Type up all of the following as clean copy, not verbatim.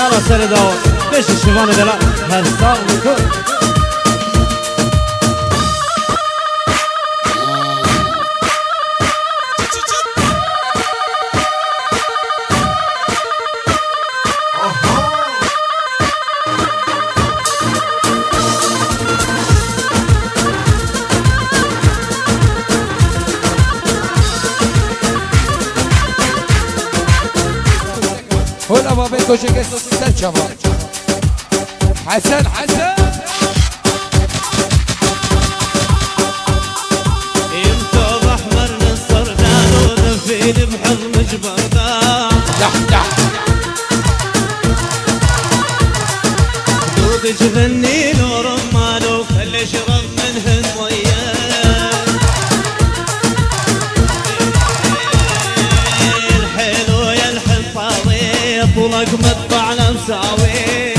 نارا سر داور بيش الشفان دلا هالصاغ بكل هلا ما بينكم شي قصة ست شباب حسن يمثوب احمر من صردان ودفين بحضن جبردان دح دودج غني له رمان وخلي اشرب منهن وياه الحلو يا الحفاظي طولك مطبع لمساوي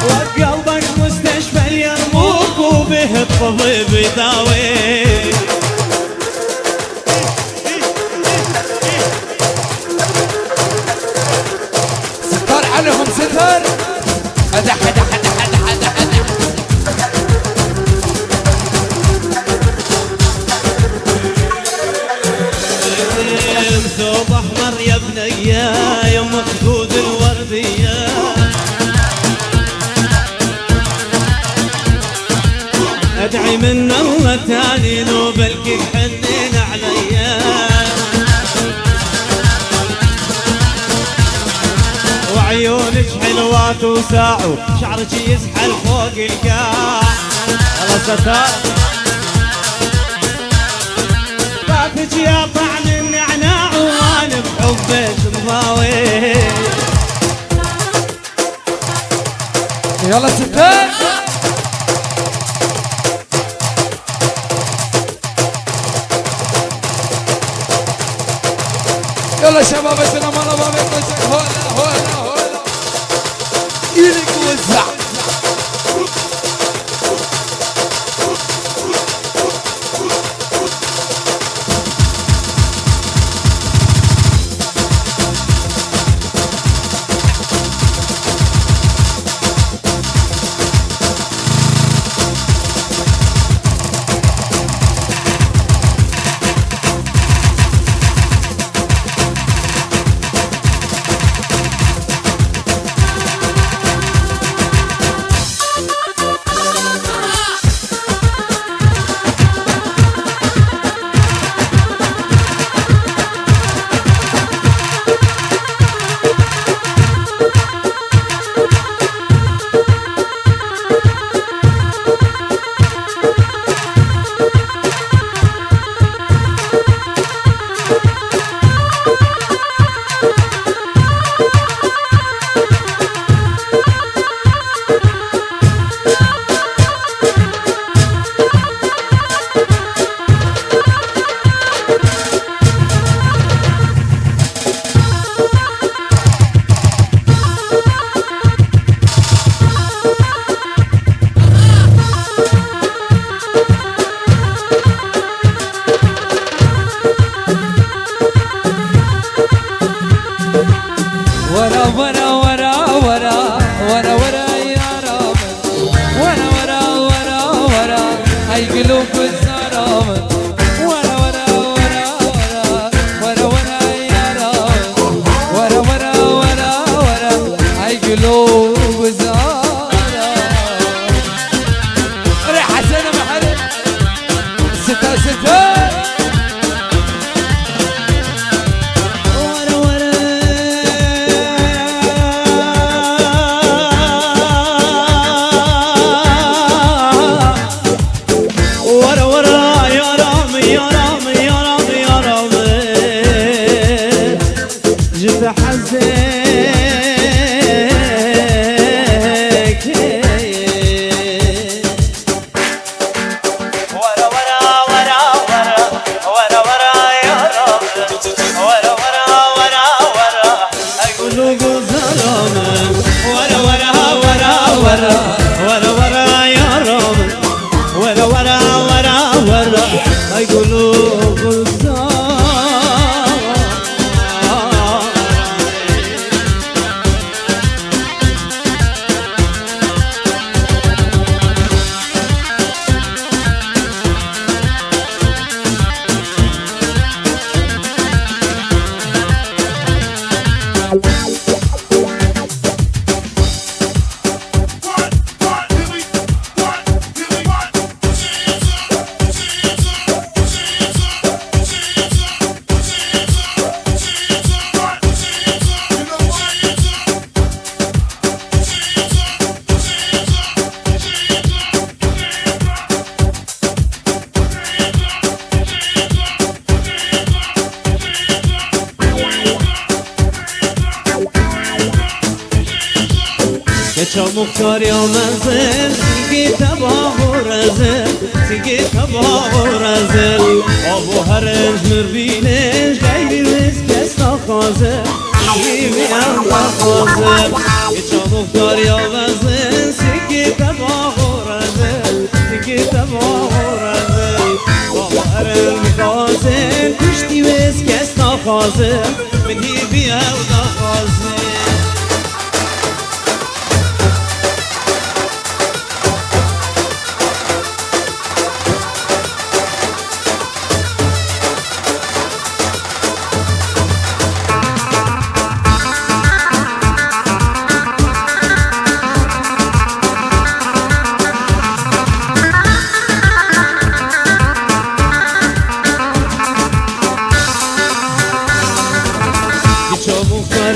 وقلبك مستشفى اليرموك وبه الطبيب يداوي ستار عليهم ستار هدا ثوب احمر يا بنيا يا مخدود الورديه ادعي من الله تاني لو بلقي حنين عليا وعيونك حلوات وساعو شعرك يزحل فوق القاع الله ستار فاتك يا طعم النعناع وانا بحبك مضاوي يلا ستار يلا شبابتنا مرة ما بينكم هولا إيدك وزع چا مختار یا منزل سیگی تباه و رزل سیگی تباه و رزل آب و هرنج مربینش غیری رزق کس نخوازه بیمی هم نخوازه چا مختار یا منزل سیگی تباه و رزل سیگی تباه و رزل آب و هرنج میخوازه کشتی رزق کس نخوازه منی بیا و نخوازه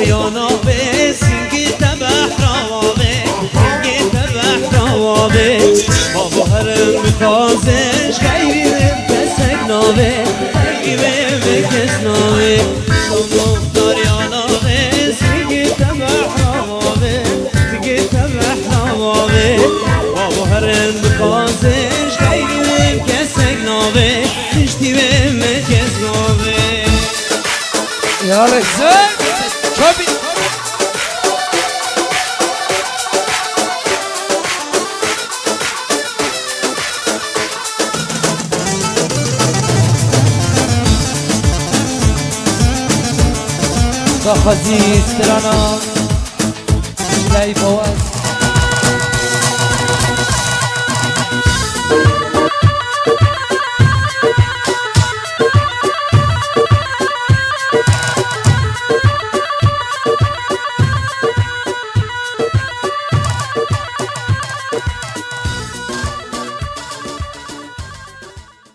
یانا به سینگی تبح روابه سینگی تبح روابه بابا هرم میخوازش خیلی کسک ناوه خیلی کس ناوه شما مختار یانا به سینگی تبح روابه سینگی تبح روابه بابا هرم میخوازش خیلی کسک ناوه تشتی به کس ناوه یا رسول Kobi. Da Aziz Tirana Lay Boaz